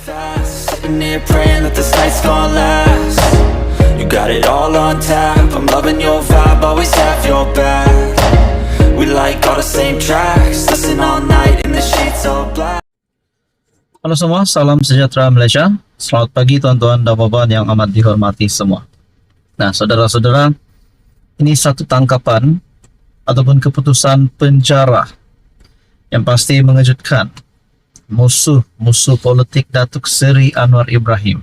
fast, sitting here praying that this night's gonna last. You got it all on tap, I'm loving your vibe, always have your back. We like all the same tracks, listen all night in the sheets all black. Halo semua, salam sejahtera Malaysia. Selamat pagi tuan-tuan dan puan yang amat dihormati semua. Nah, saudara-saudara, ini satu tangkapan ataupun keputusan penjara yang pasti mengejutkan musuh politik Datuk Seri Anwar Ibrahim.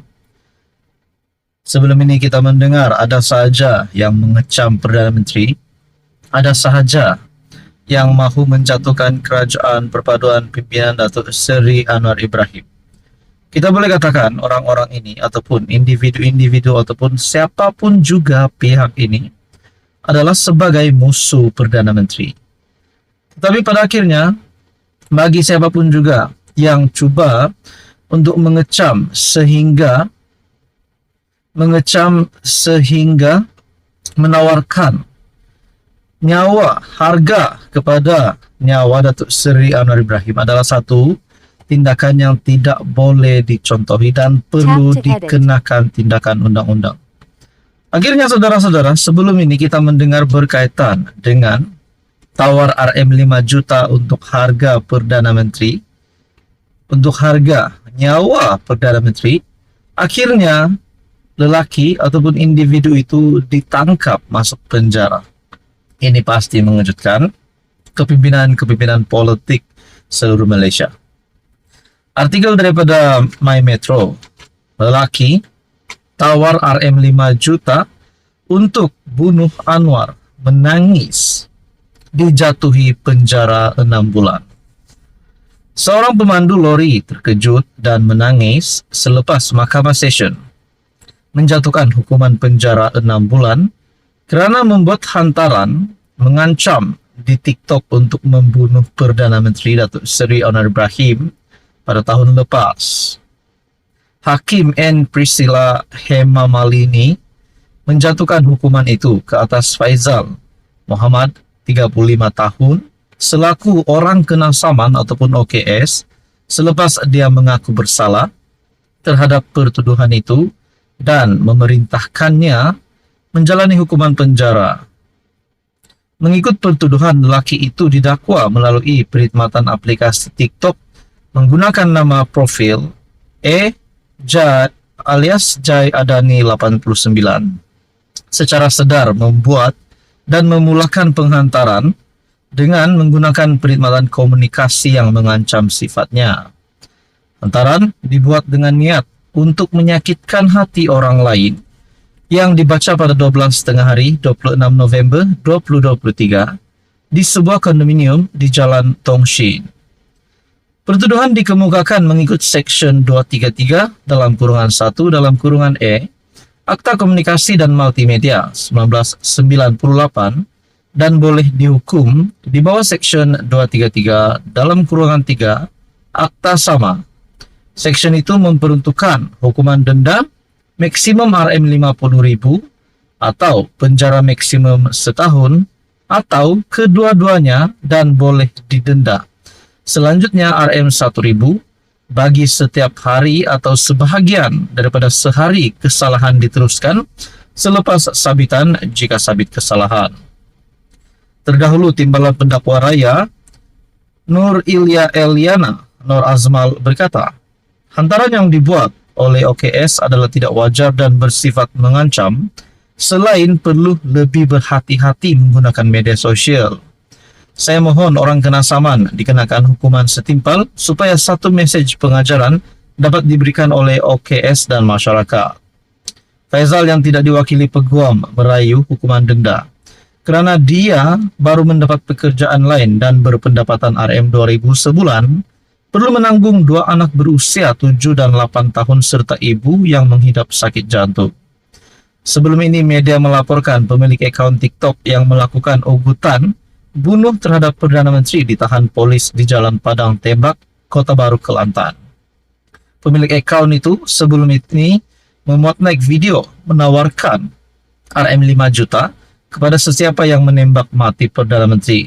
Sebelum ini kita mendengar ada sahaja yang mengecam Perdana Menteri, ada sahaja yang mahu menjatuhkan kerajaan perpaduan pimpinan Datuk Seri Anwar Ibrahim. Kita boleh katakan orang-orang ini ataupun individu-individu ataupun siapapun juga pihak ini adalah sebagai musuh Perdana Menteri. Tetapi pada akhirnya, bagi siapapun juga yang cuba untuk mengecam sehingga menawarkan nyawa, harga kepada nyawa Datuk Seri Anwar Ibrahim adalah satu tindakan yang tidak boleh dicontohi dan perlu dikenakan tindakan undang-undang. Akhirnya saudara-saudara, sebelum ini kita mendengar berkaitan dengan tawar RM5 juta untuk harga Perdana Menteri, untuk harga nyawa Perdana Menteri. Akhirnya lelaki ataupun individu itu ditangkap masuk penjara. Ini pasti mengejutkan kepimpinan politik seluruh Malaysia. Artikel daripada My Metro, lelaki tawar RM5 juta untuk bunuh Anwar, menangis, dijatuhi penjara 6 bulan. Seorang pemandu lori terkejut dan menangis selepas Mahkamah Session menjatuhkan hukuman penjara 6 bulan kerana membuat hantaran mengancam di TikTok untuk membunuh Perdana Menteri Datuk Seri Anwar Ibrahim pada tahun lepas. Hakim N. Priscilla Hemamalini menjatuhkan hukuman itu ke atas Faizal Muhammad, 35 tahun, selaku orang kenal saman ataupun OKS selepas dia mengaku bersalah terhadap pertuduhan itu dan memerintahkannya menjalani hukuman penjara. Mengikut pertuduhan, lelaki itu didakwa melalui perkhidmatan aplikasi TikTok menggunakan nama profil Jad alias Jai Adani 89 secara sedar membuat dan memulakan penghantaran dengan menggunakan perkhidmatan komunikasi yang mengancam sifatnya. Hantaran dibuat dengan niat untuk menyakitkan hati orang lain yang dibaca pada 12.30 hari 26 November 2023 di sebuah kondominium di Jalan Tong Shin. Pertuduhan dikemukakan mengikut Seksyen 233 dalam kurungan 1 dalam kurungan E Akta Komunikasi dan Multimedia 1998 dan boleh dihukum di bawah Seksyen 233 dalam kurungan 3 Akta sama. Seksyen itu memperuntukkan hukuman denda maksimum RM50,000 atau penjara maksimum setahun atau kedua-duanya dan boleh didenda. Selanjutnya RM1,000 bagi setiap hari atau sebahagian daripada sehari kesalahan diteruskan selepas sabitan jika sabit kesalahan. Terdahulu Timbalan Pendakwa Raya Nur Ilya Eliana Nur Azmal berkata, hantaran yang dibuat oleh OKS adalah tidak wajar dan bersifat mengancam, selain perlu lebih berhati-hati menggunakan media sosial. Saya mohon orang kena saman dikenakan hukuman setimpal supaya satu mesej pengajaran dapat diberikan oleh OKS dan masyarakat. Faizal yang tidak diwakili peguam merayu hukuman denda kerana dia baru mendapat pekerjaan lain dan berpendapatan RM2,000 sebulan, perlu menanggung 2 anak berusia 7 dan 8 tahun serta ibu yang menghidap sakit jantung. Sebelum ini media melaporkan pemilik akaun TikTok yang melakukan ugutan bunuh terhadap Perdana Menteri ditahan polis di Jalan Padang Tembak, Kota Baru, Kelantan. Pemilik akaun itu sebelum ini memuat naik video menawarkan RM5 juta kepada sesiapa yang menembak mati Perdana Menteri,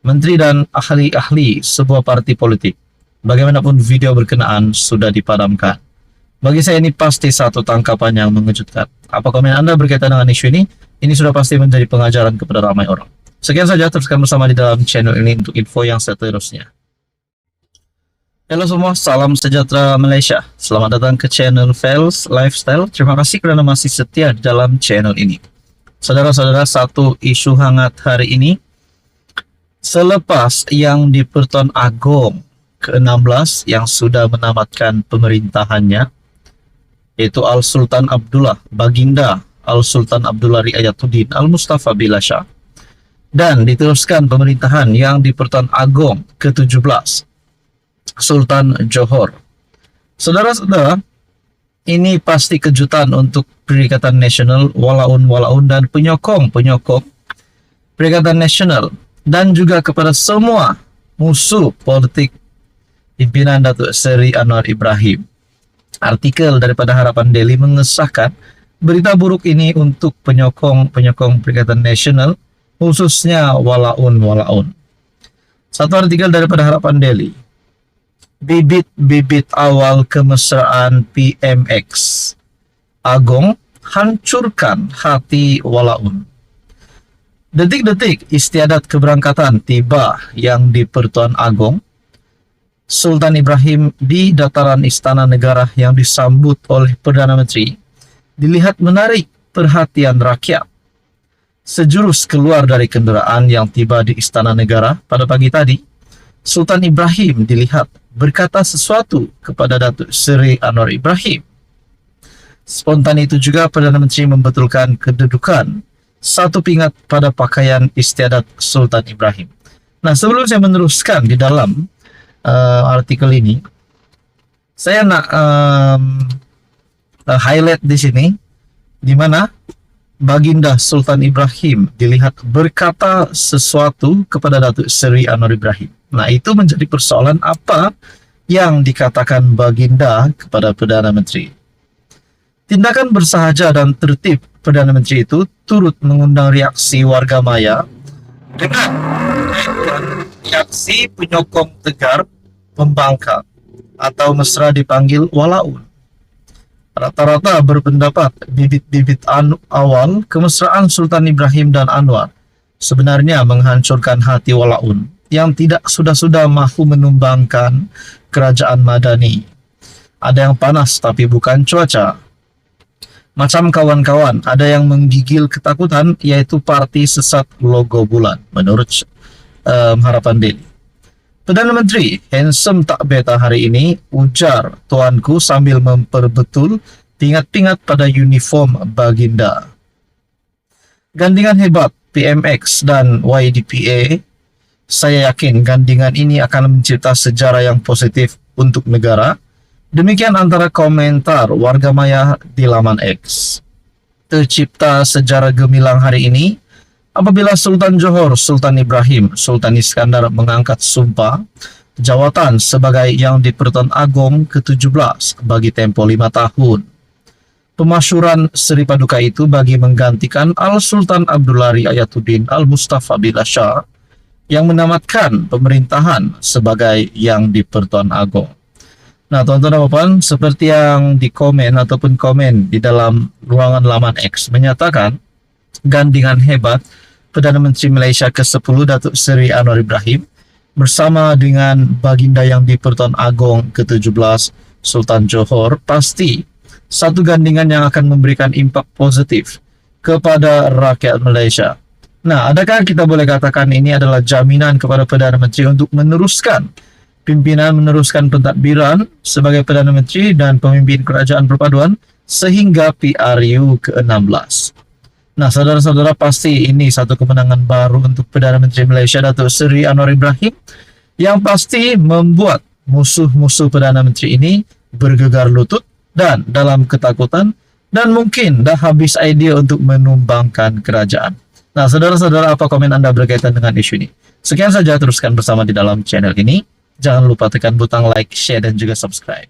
menteri dan ahli-ahli sebuah parti politik. Bagaimanapun video berkenaan sudah dipadamkan. Bagi saya ini pasti satu tangkapan yang mengejutkan. Apa komen Anda berkaitan dengan isu ini? Ini sudah pasti menjadi pengajaran kepada ramai orang. Sekian saja, teruskan bersama di dalam channel ini untuk info yang seterusnya. Halo semua, salam sejahtera Malaysia. Selamat datang ke channel Fels Lifestyle. Terima kasih kerana masih setia di dalam channel ini. Saudara-saudara, satu isu hangat hari ini. Selepas yang di Pertuan Agong ke-16 yang sudah menamatkan pemerintahannya, yaitu Al-Sultan Abdullah, Baginda Al-Sultan Abdullah Riayatuddin Al-Mustafa Billah Shah, dan diteruskan pemerintahan yang di Pertuan Agong ke-17, Sultan Johor. Saudara-saudara, ini pasti kejutan untuk Perikatan Nasional, walaun-walaun dan penyokong-penyokong Perikatan Nasional, dan juga kepada semua musuh politik pimpinan Datuk Seri Anwar Ibrahim. Artikel daripada Harapan Daily mengesahkan berita buruk ini untuk penyokong-penyokong Perikatan Nasional, khususnya walaun-walaun. Satu artikel daripada Harapan Daily. Bibit-bibit awal kemesraan PMX Agong hancurkan hati walaun. Detik-detik istiadat keberangkatan tiba yang di Pertuan Agong Sultan Ibrahim di dataran Istana Negara yang disambut oleh Perdana Menteri dilihat menarik perhatian rakyat. Sejurus keluar dari kenderaan yang tiba di Istana Negara pada pagi tadi, Sultan Ibrahim dilihat berkata sesuatu kepada Datuk Seri Anwar Ibrahim. Spontan itu juga Perdana Menteri membetulkan kedudukan satu pingat pada pakaian istiadat Sultan Ibrahim. Nah, sebelum saya meneruskan di dalam artikel ini, saya nak highlight di sini, di mana Baginda Sultan Ibrahim dilihat berkata sesuatu kepada Datuk Seri Anwar Ibrahim. Nah, itu menjadi persoalan apa yang dikatakan Baginda kepada Perdana Menteri. Tindakan bersahaja dan tertib Perdana Menteri itu turut mengundang reaksi warga maya dengan reaksi penyokong tegar pembangkang atau mesra dipanggil walaun. Rata-rata berpendapat bibit-bibit awal kemesraan Sultan Ibrahim dan Anwar sebenarnya menghancurkan hati walaun yang tidak sudah-sudah mahu menumbangkan kerajaan Madani. Ada yang panas tapi bukan cuaca. Macam kawan-kawan, ada yang menggigil ketakutan, yaitu parti sesat logo bulan, menurut Harapan Daily. Perdana Menteri handsome tak beta hari ini, ujar tuanku sambil memperbetul pingat-pingat pada uniform Baginda. Gandingan hebat PMX dan YDPA, saya yakin gandingan ini akan mencipta sejarah yang positif untuk negara. Demikian antara komentar warga maya di laman X. Tercipta sejarah gemilang hari ini apabila Sultan Johor, Sultan Ibrahim, Sultan Iskandar mengangkat sumpah jawatan sebagai yang di Pertuan Agong ke-17 bagi tempoh 5 tahun. Pemasyuran Seri Paduka itu bagi menggantikan Al-Sultan Abdullah Riayatuddin Al-Mustafa Billah Shah yang menamatkan pemerintahan sebagai yang di Pertuan Agong. Nah, tuan-tuan dan puan, seperti yang dikomen ataupun komen di dalam ruangan laman X menyatakan gandingan hebat Perdana Menteri Malaysia ke-10 Datuk Seri Anwar Ibrahim bersama dengan Baginda yang di Pertuan Agong ke-17 Sultan Johor pasti satu gandingan yang akan memberikan impak positif kepada rakyat Malaysia. Nah, adakah kita boleh katakan ini adalah jaminan kepada Perdana Menteri untuk meneruskan pimpinan, meneruskan pentadbiran sebagai Perdana Menteri dan pemimpin kerajaan perpaduan sehingga PRU ke-16. Nah, saudara-saudara, pasti ini satu kemenangan baru untuk Perdana Menteri Malaysia Datuk Seri Anwar Ibrahim yang pasti membuat musuh-musuh Perdana Menteri ini bergegar lutut dan dalam ketakutan dan mungkin dah habis idea untuk menumbangkan kerajaan. Nah, saudara-saudara, apa komen Anda berkaitan dengan isu ini? Sekian saja, teruskan bersama di dalam channel ini. Jangan lupa tekan butang like, share, dan juga subscribe.